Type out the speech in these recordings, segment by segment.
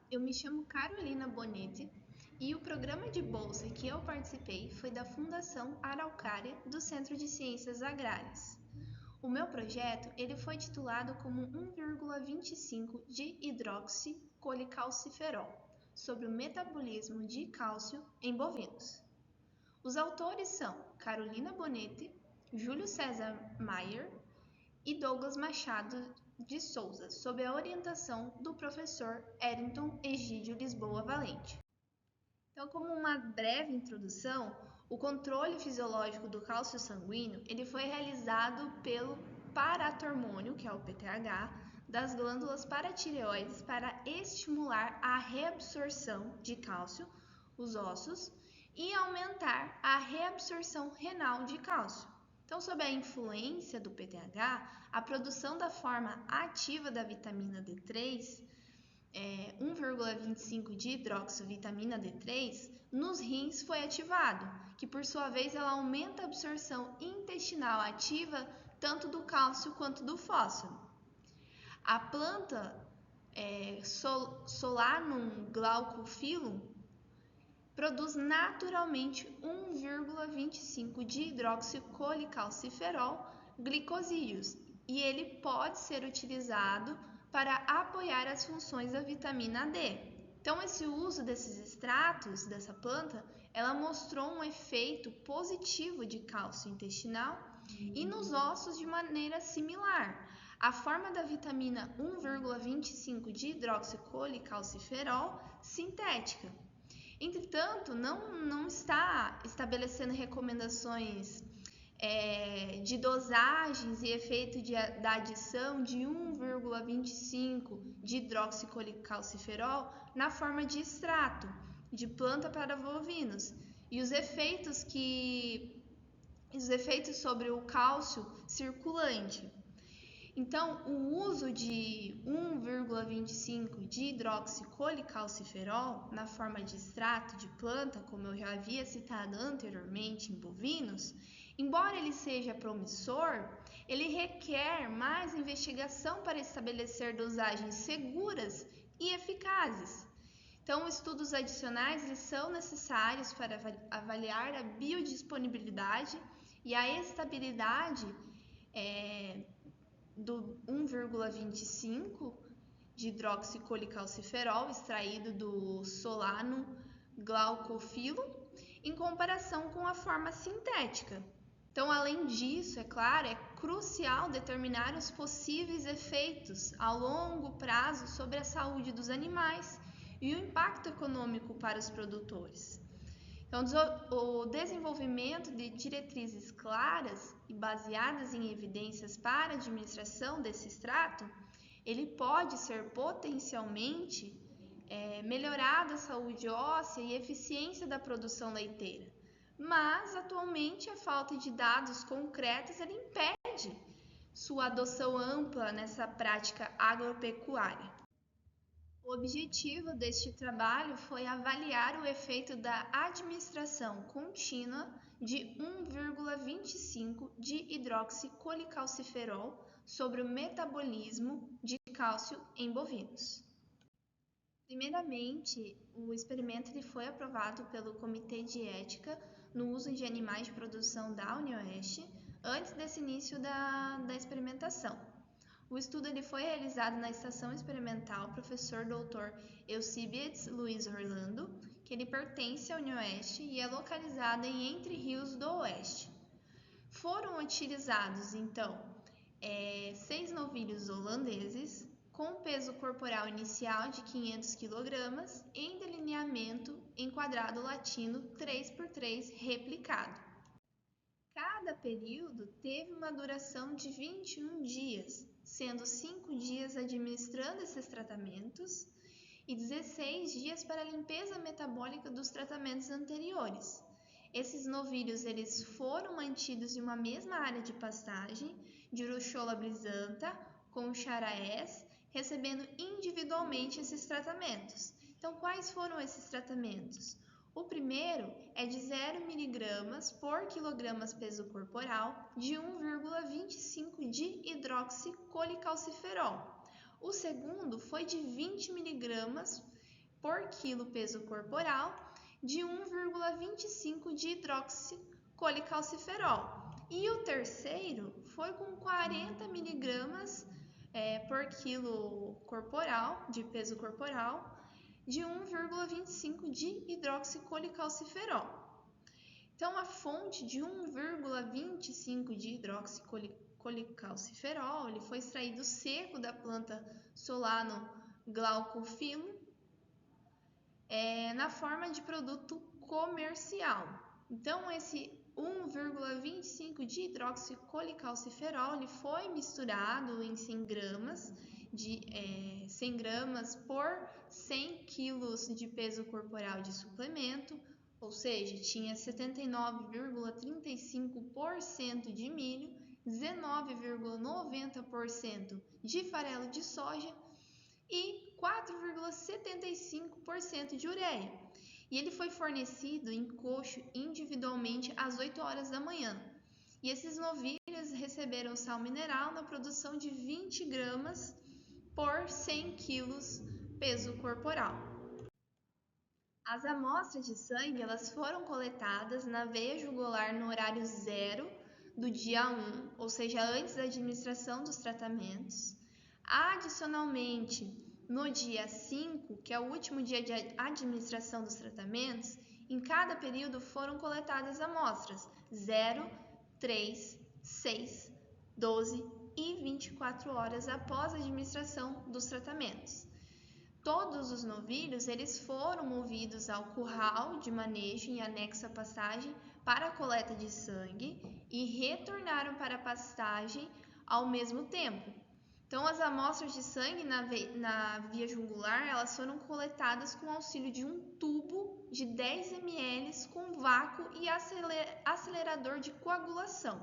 Eu me chamo Carolina Bonetti e o programa de bolsa que eu participei foi da Fundação Araucária do Centro de Ciências Agrárias. O meu projeto ele foi titulado como 1,25 de hidroxicolicalciferol sobre o metabolismo de cálcio em bovinos. Os autores são Carolina Bonetti, Júlio César Maier e Douglas Machado de Souza, sob a orientação do professor Erington Egídio Lisboa Valente. Então, como uma breve introdução, o controle fisiológico do cálcio sanguíneo ele foi realizado pelo paratormônio, que é o PTH, das glândulas paratireoides para estimular a reabsorção de cálcio, os ossos, e aumentar a reabsorção renal de cálcio. Então, sob a influência do PTH, a produção da forma ativa da vitamina D3, 1,25 de hidroxivitamina D3, nos rins foi ativado, que por sua vez ela aumenta a absorção intestinal ativa tanto do cálcio quanto do fósforo. A planta Solanum glaucophyllum produz naturalmente 1,25 de hidroxicolicalciferol glicosídeos e ele pode ser utilizado para apoiar as funções da vitamina D. Então, esse uso desses extratos dessa planta, ela mostrou um efeito positivo de cálcio intestinal e nos ossos de maneira similar. A forma da vitamina 1,25 de hidroxicolicalciferol sintética. Entretanto, não está estabelecendo recomendações de dosagens e efeito da adição de 1,25 de hidroxicolicalciferol na forma de extrato de planta para bovinos e os efeitos sobre o cálcio circulante. Então, o uso de 1,25 de hidroxicolicalciferol na forma de extrato de planta, como eu já havia citado anteriormente em bovinos, embora ele seja promissor, ele requer mais investigação para estabelecer dosagens seguras e eficazes. Então, estudos adicionais eles são necessários para avaliar a biodisponibilidade e a estabilidade do 1,25 de hidroxicolicalciferol extraído do Solanum glaucophyllum em comparação com a forma sintética. Então, além disso, é claro, é crucial determinar os possíveis efeitos a longo prazo sobre a saúde dos animais e o impacto econômico para os produtores. Então, o desenvolvimento de diretrizes claras e baseadas em evidências para a administração desse extrato, ele pode ser potencialmente melhorada a saúde óssea e eficiência da produção leiteira. Mas, atualmente, a falta de dados concretos ele impede sua adoção ampla nessa prática agropecuária. O objetivo deste trabalho foi avaliar o efeito da administração contínua de 1,25 de hidroxicolicalciferol sobre o metabolismo de cálcio em bovinos. Primeiramente, o experimento ele foi aprovado pelo Comitê de Ética no uso de animais de produção da UniOeste antes desse início da experimentação. O estudo ele foi realizado na Estação Experimental Professor Dr. Eucíbiades Luiz Orlando, que ele pertence à UniOeste e é localizada em Entre Rios do Oeste. Foram utilizados, então, 6 novilhos holandeses com peso corporal inicial de 500 kg em delineamento em quadrado latino 3x3 replicado. Cada período teve uma duração de 21 dias, sendo 5 dias administrando esses tratamentos e 16 dias para a limpeza metabólica dos tratamentos anteriores. Esses novilhos eles foram mantidos em uma mesma área de pastagem de Urochola brisanta com charaés, recebendo individualmente esses tratamentos. Então, quais foram esses tratamentos? O primeiro é de 0 mg por quilograma peso corporal de 1,25 de hidroxicolicalciferol. O segundo foi de 20 mg por quilo peso corporal de 1,25 de hidroxicolicalciferol. E o terceiro foi com 40 miligramas por quilo corporal, de peso corporal, de 1,25 de hidroxicolicalciferol. Então, a fonte de 1,25 de hidroxicolicalciferol ele foi extraído seco da planta Solanum glaucophyllum na forma de produto comercial. Então, esse 1,25 de hidroxicolicalciferol ele foi misturado em 100 gramas, 100 gramas por 100 quilos de peso corporal de suplemento, ou seja, tinha 79,35% de milho, 19,90% de farelo de soja e 4,75% de ureia. E ele foi fornecido em coxo individualmente às 8 horas da manhã. E esses novilhos receberam sal mineral na produção de 20 gramas por 100 quilos peso corporal. As amostras de sangue elas foram coletadas na veia jugular no horário 0 do dia 1, ou seja, antes da administração dos tratamentos. Adicionalmente, no dia 5, que é o último dia de administração dos tratamentos, em cada período foram coletadas amostras 0, 3, 6, 12 e 24 horas após a administração dos tratamentos. Todos os novilhos eles foram movidos ao curral de manejo em anexo à pastagem para a coleta de sangue e retornaram para a pastagem ao mesmo tempo. Então, as amostras de sangue na via jugular elas foram coletadas com auxílio de um tubo de 10 ml com vácuo e acelerador de coagulação.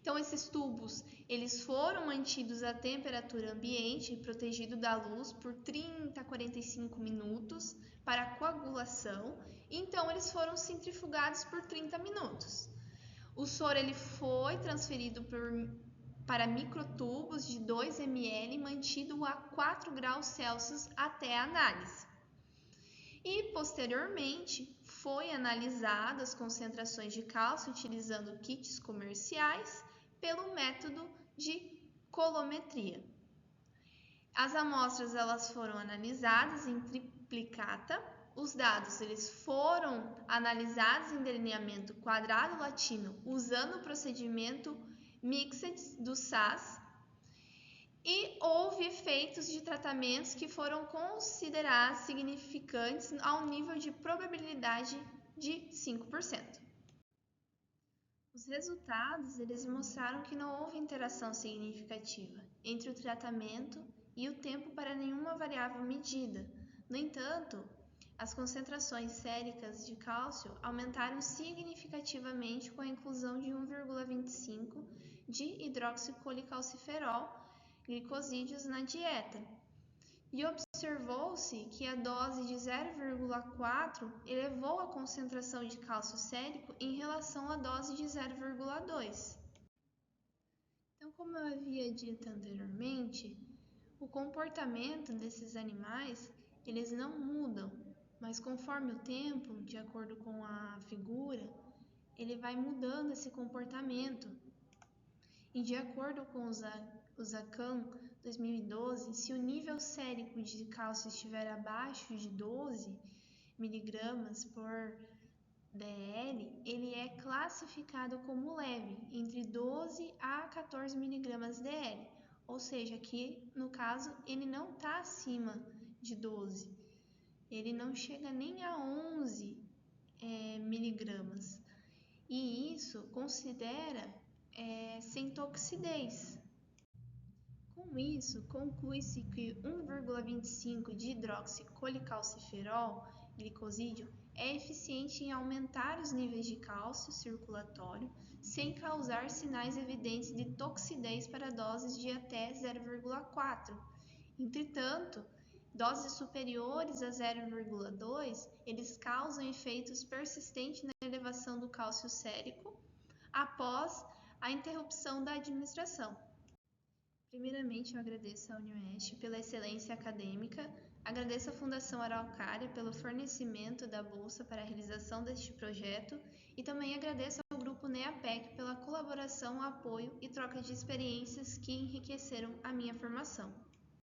Então, esses tubos eles foram mantidos à temperatura ambiente, protegido da luz, por 30 a 45 minutos para coagulação. Então, eles foram centrifugados por 30 minutos. O soro ele foi transferido para microtubos de 2 ml, mantido a 4 graus Celsius até a análise. E, posteriormente, foi analisado as concentrações de cálcio utilizando kits comerciais pelo método de colometria. As amostras elas foram analisadas em triplicata. Os dados eles foram analisados em delineamento quadrado latino usando o procedimento Mixed do SAS e houve efeitos de tratamentos que foram considerados significantes ao nível de probabilidade de 5%. Os resultados eles mostraram que não houve interação significativa entre o tratamento e o tempo para nenhuma variável medida. No entanto, as concentrações séricas de cálcio aumentaram significativamente com a inclusão de 1,25 de hidroxicolicalciferol glicosídeos na dieta. E observou-se que a dose de 0,4 elevou a concentração de cálcio sérico em relação à dose de 0,2. Então, como eu havia dito anteriormente, o comportamento desses animais eles não mudam, mas conforme o tempo, de acordo com a figura, ele vai mudando esse comportamento. E de acordo com o Zacan 2012, se o nível sérico de cálcio estiver abaixo de 12 mg por dl, ele é classificado como leve, entre 12 a 14 mg dl, ou seja, aqui no caso ele não está acima de 12, ele não chega nem a 11 miligramas, e isso considera sem toxidez. Com isso, conclui-se que 1,25 de hidroxicolicalciferol glicosídeo é eficiente em aumentar os níveis de cálcio circulatório sem causar sinais evidentes de toxidez para doses de até 0,4. Entretanto, doses superiores a 0,2, eles causam efeitos persistentes na elevação do cálcio sérico após a interrupção da administração. Primeiramente, eu agradeço à UniOeste pela excelência acadêmica Agradeço à Fundação Araucária pelo fornecimento da bolsa para a realização deste projeto e também agradeço ao Grupo NEAPEC pela colaboração, apoio e troca de experiências que enriqueceram a minha formação.